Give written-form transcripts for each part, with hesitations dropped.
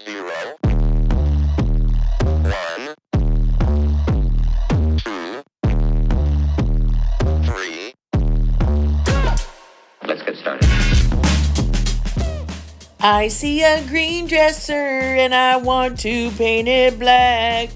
0, 1, 2, 3. Let's get started. I see a green dresser and I want to paint it black.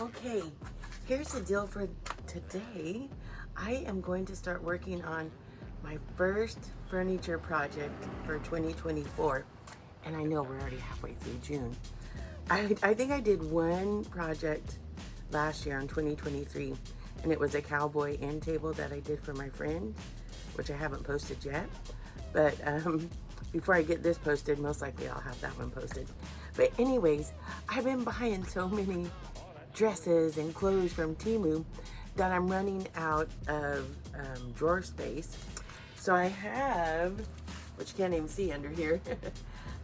Okay, here's the deal for today. I am going to start working on my first furniture project for 2024. And I know we're already halfway through June. I think I did one project last year in 2023, and it was a cowboy end table that I did for my friend, which I haven't posted yet. But before I get this posted, most likely I'll have that one posted. But anyways, I've been buying so many dresses and clothes from Temu that I'm running out of drawer space. So I have, which you can't even see under here,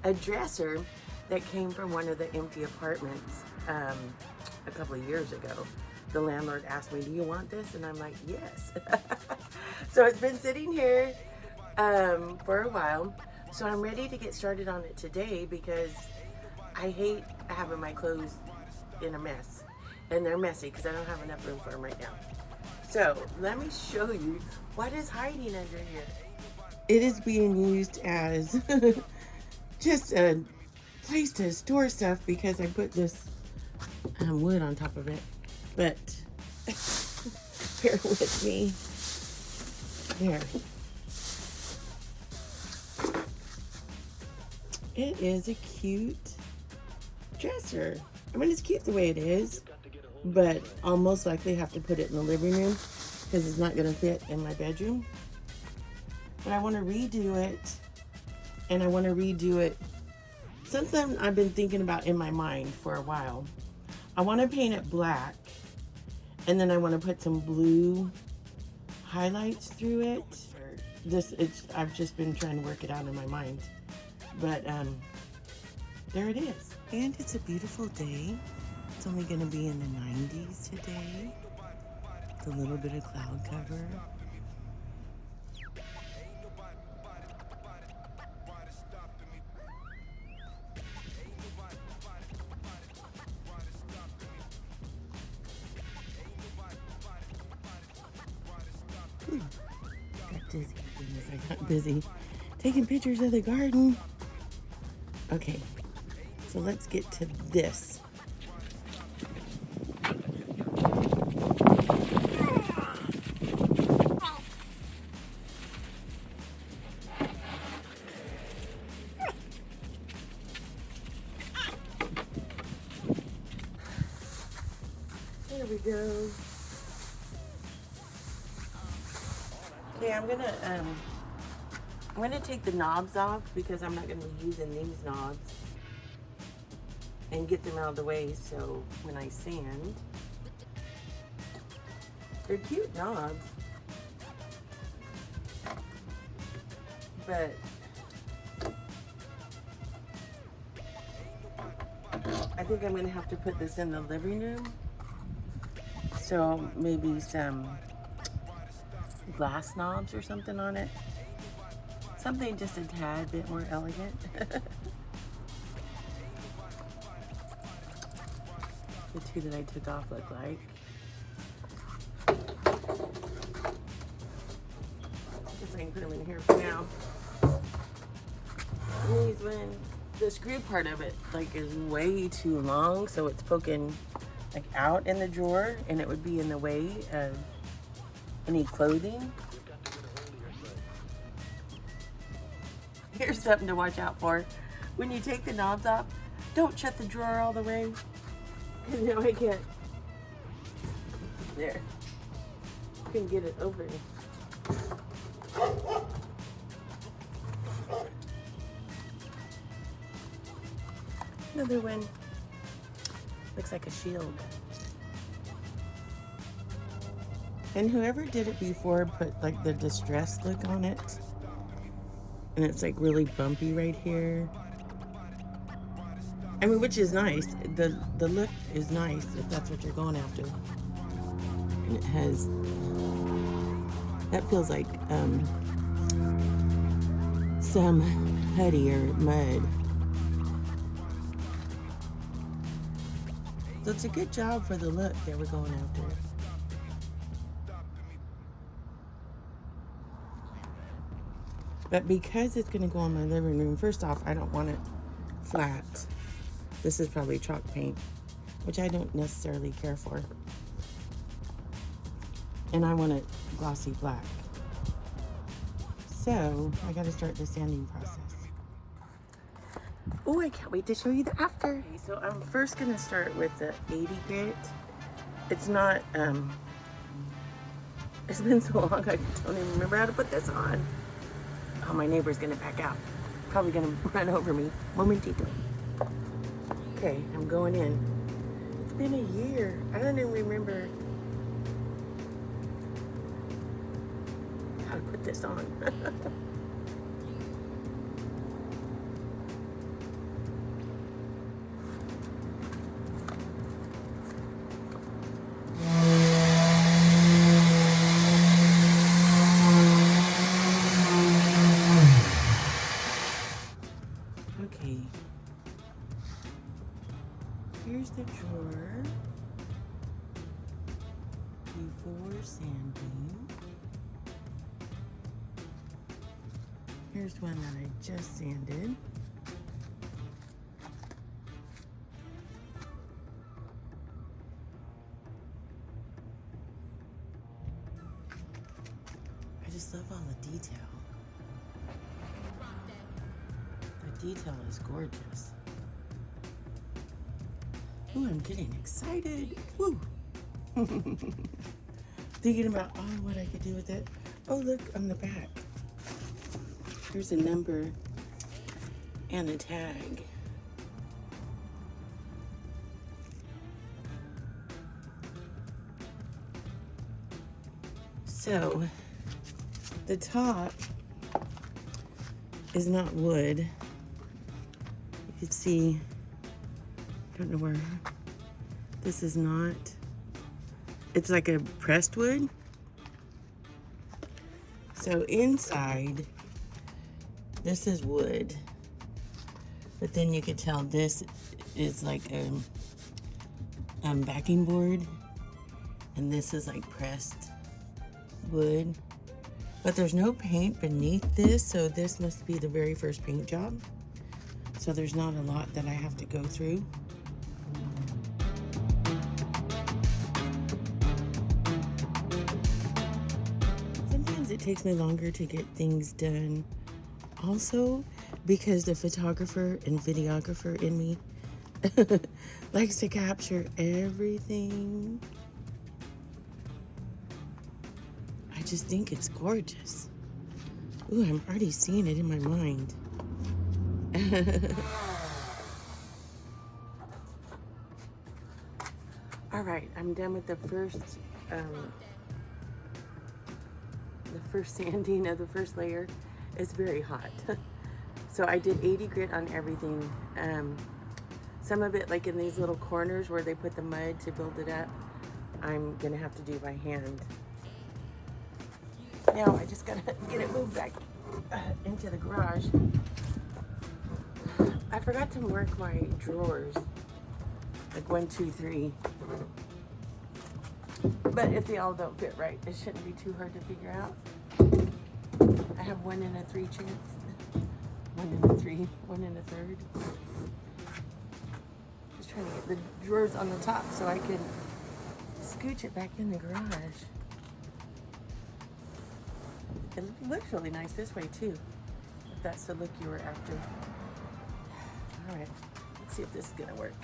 a dresser that came from one of the empty apartments a couple of years ago. The landlord asked me, "Do you want this?" And I'm like, "Yes." So it's been sitting here for a while. So I'm ready to get started on it today because I hate having my clothes in a mess. And they're messy because I don't have enough room for them right now. So let me show you what is hiding under here. It is being used as just a place to store stuff because I put this wood on top of it. But bear with me. There. It is a cute dresser. I mean, it's cute the way it is, but I'll most likely have to put it in the living room because it's not going to fit in my bedroom. But I want to redo it, and I want to redo it. Something I've been thinking about in my mind for a while. I want to paint it black, and then I want to put some blue highlights through it. I've just been trying to work it out in my mind. But there it is. And it's a beautiful day. It's only going to be in the 90s today. With a little bit of cloud cover. Got dizzy. Goodness, I got busy taking pictures of the garden. Okay, so let's get to this. There we go. Okay, I'm gonna take the knobs off because I'm not gonna be using these knobs, and get them out of the way so when I sand, they're cute knobs, but I think I'm gonna have to put this in the living room, so maybe some glass knobs or something on it. Something just a tad bit more elegant. The two that I took off look like. I guess I can put them in here for now. These ones, the screw part of it is way too long, so it's poking out in the drawer, and it would be in the way of any clothing. Here's something to watch out for. When you take the knobs off, don't shut the drawer all the way. Because now I can't. There. I can get it open. Another one. Looks like a shield. And whoever did it before put the distressed look on it. And it's really bumpy right here. I mean, which is nice. The look is nice if that's what you're going after. And it has, that feels like some putty or mud. So it's a good job for the look that we're going after. But because it's gonna go in my living room, first off, I don't want it flat. This is probably chalk paint, which I don't necessarily care for. And I want it glossy black. So I gotta start the sanding process. Oh, I can't wait to show you the after. Okay, so I'm first gonna start with the 80 grit. It's not, it's been so long I don't even remember how to put this on. Oh, my neighbor's gonna back out. Probably gonna run over me. Momentito. Okay, I'm going in. It's been a year. I don't even remember how to put this on. Okay. Here's the drawer before sanding. Here's one that I just sanded. I just love all the detail. The detail is gorgeous. Ooh, I'm getting excited. Woo! Thinking about what I could do with it. Oh, look on the back. Here's a number and a tag. So, the top is not wood. You can see, I don't know where, this is not, it's like a pressed wood. So inside, this is wood, but then you could tell this is like a backing board, and this is like pressed wood. But there's no paint beneath this, so this must be the very first paint job. So there's not a lot that I have to go through. Sometimes it takes me longer to get things done. Also, because the photographer and videographer in me likes to capture everything. I just think it's gorgeous. Ooh, I'm already seeing it in my mind. All right, I'm done with the first sanding of the first layer. It's very hot. So I did 80 grit on everything. Some of it, like in these little corners where they put the mud to build it up, I'm gonna have to do by hand. Now I just gotta get it moved back into the garage. I forgot to mark my drawers, like 1, 2, 3. But if they all don't fit right, it shouldn't be too hard to figure out. I have 1 in a 3 chance. 1 in a 3, 1 in a 3rd. Just trying to get the drawers on the top so I can scooch it back in the garage. It looks really nice this way too, if that's the look you were after. All right, let's see if this is gonna work.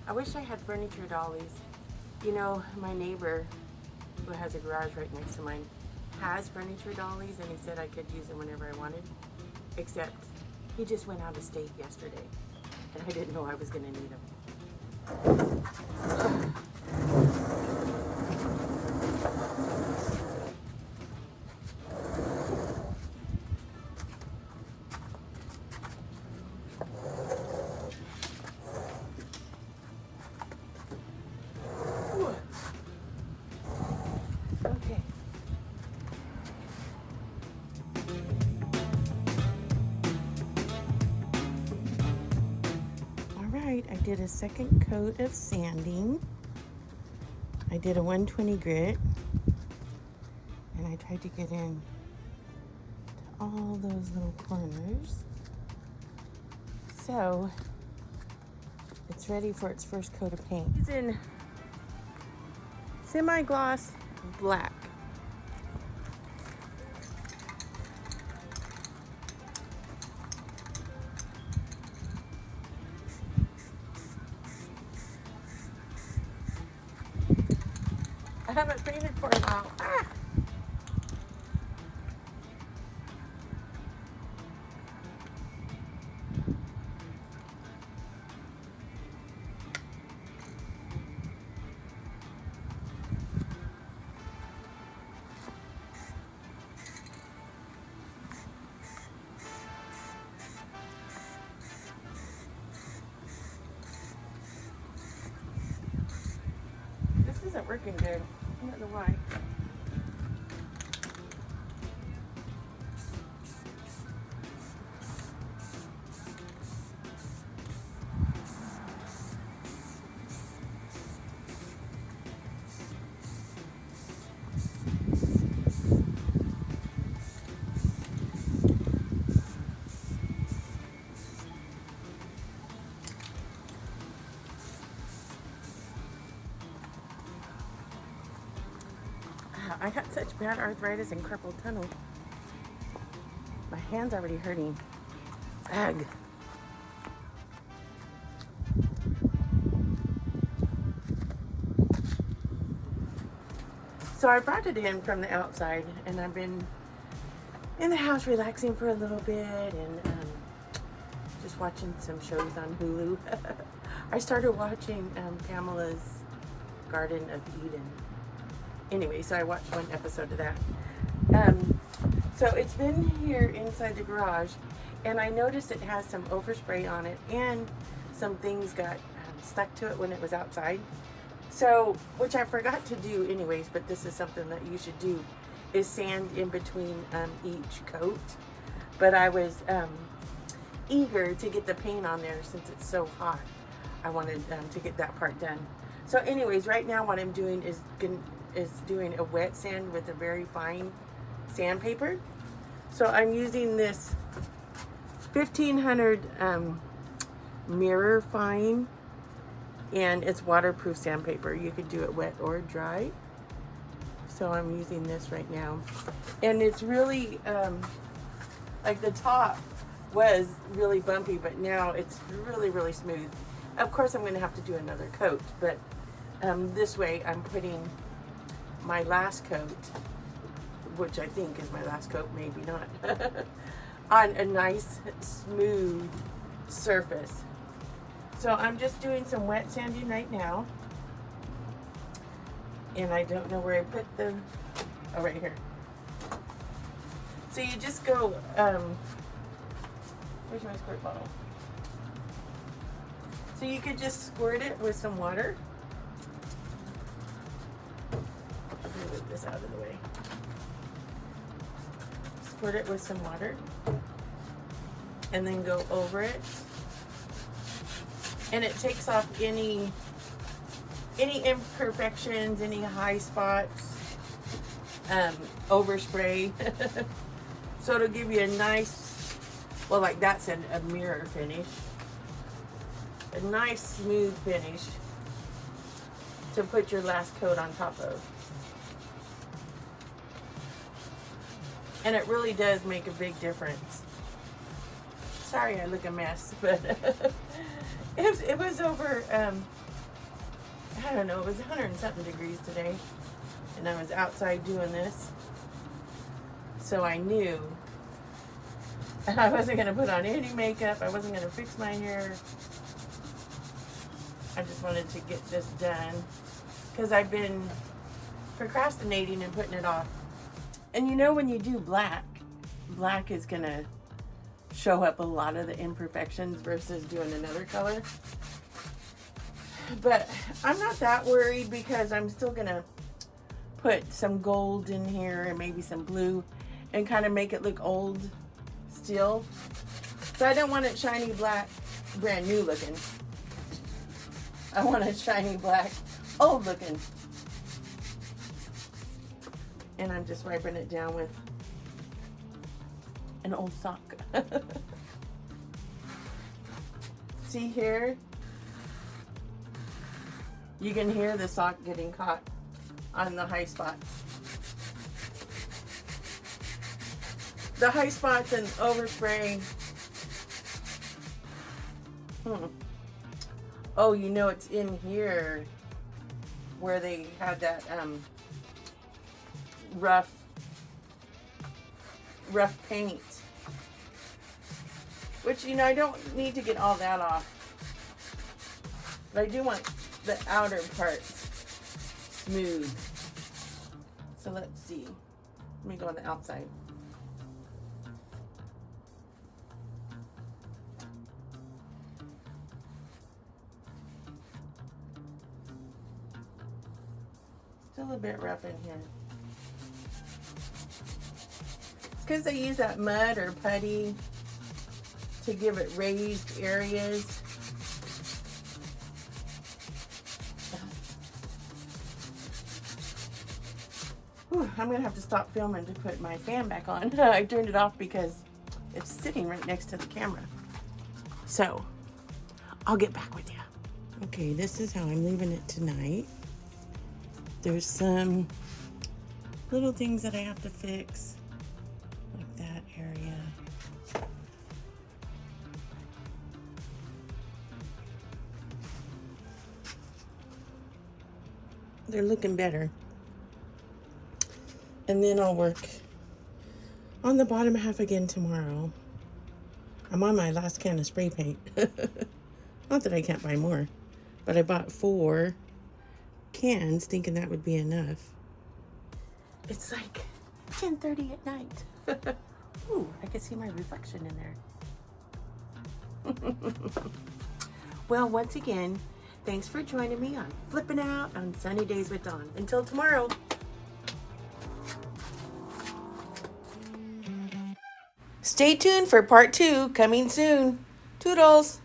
I wish I had furniture dollies. You know, my neighbor, who has a garage right next to mine, has furniture dollies, and he said I could use them whenever I wanted, except he just went out of state yesterday, and I didn't know I was gonna need them. right, I did a second coat of sanding. I did a 120 grit, and I tried to get in to all those little corners. So it's ready for its first coat of paint. It's in semi-gloss black. I haven't painted for a while. Ah! This isn't working good. I don't know why. I got such bad arthritis and carpal tunnel. My hand's already hurting. Ugh. So I brought it in from the outside, and I've been in the house relaxing for a little bit and just watching some shows on Hulu. I started watching Pamela's Garden of Eden. Anyway, so I watched one episode of that. So it's been here inside the garage, and I noticed it has some overspray on it, and some things got stuck to it when it was outside. So, which I forgot to do anyways, but this is something that you should do, is sand in between each coat. But I was eager to get the paint on there since it's so hot. I wanted to get that part done. So anyways, right now what I'm doing is doing a wet sand with a very fine sandpaper. So I'm using this 1500 mirror fine, and it's waterproof sandpaper. You could do it wet or dry. So I'm using this right now, and it's really like the top was really bumpy, but now it's really smooth. Of course I'm going to have to do another coat, but this way I'm putting my last coat, which I think is my last coat, maybe not, on a nice smooth surface. So I'm just doing some wet sanding right now, and I don't know where I put the, oh, right here. So you just go, where's my squirt bottle? So you could just squirt it with some water. Move this out of the way. Squirt it with some water, and then go over it, and it takes off any imperfections, any high spots, overspray. So it'll give you a nice, well, like that said, a mirror finish, a nice smooth finish to put your last coat on top of. And it really does make a big difference. Sorry I look a mess, but it was over, I don't know, it was 100 and something degrees today, and I was outside doing this. So I knew I wasn't going to put on any makeup. I wasn't going to fix my hair. I just wanted to get this done because I've been procrastinating and putting it off. And you know, when you do black is going to show up a lot of the imperfections versus doing another color. But I'm not that worried because I'm still going to put some gold in here and maybe some blue and kind of make it look old still. So I don't want it shiny black, brand new looking. I want a shiny black, old looking. And I'm just wiping it down with an old sock. See here? You can hear the sock getting caught on the high spots. The high spots and overspray. Oh, you know it's in here where they had that rough paint. Which, you know, I don't need to get all that off. But I do want the outer parts smooth. So let's see. Let me go on the outside. Still a bit rough in here. It's because they use that mud or putty to give it raised areas. Whew, I'm gonna have to stop filming to put my fan back on. I turned it off because it's sitting right next to the camera. So, I'll get back with you. Okay, this is how I'm leaving it tonight. There's some little things that I have to fix, like that area. They're looking better. And then I'll work on the bottom half again tomorrow. I'm on my last can of spray paint. Not that I can't buy more, but I bought 4 cans thinking that would be enough. It's like 10:30 at night. Ooh, I can see my reflection in there. Well, once again, thanks for joining me on Flipping Out on Sunny Days with Dawn. Until tomorrow. Stay tuned for part 2 coming soon. Toodles!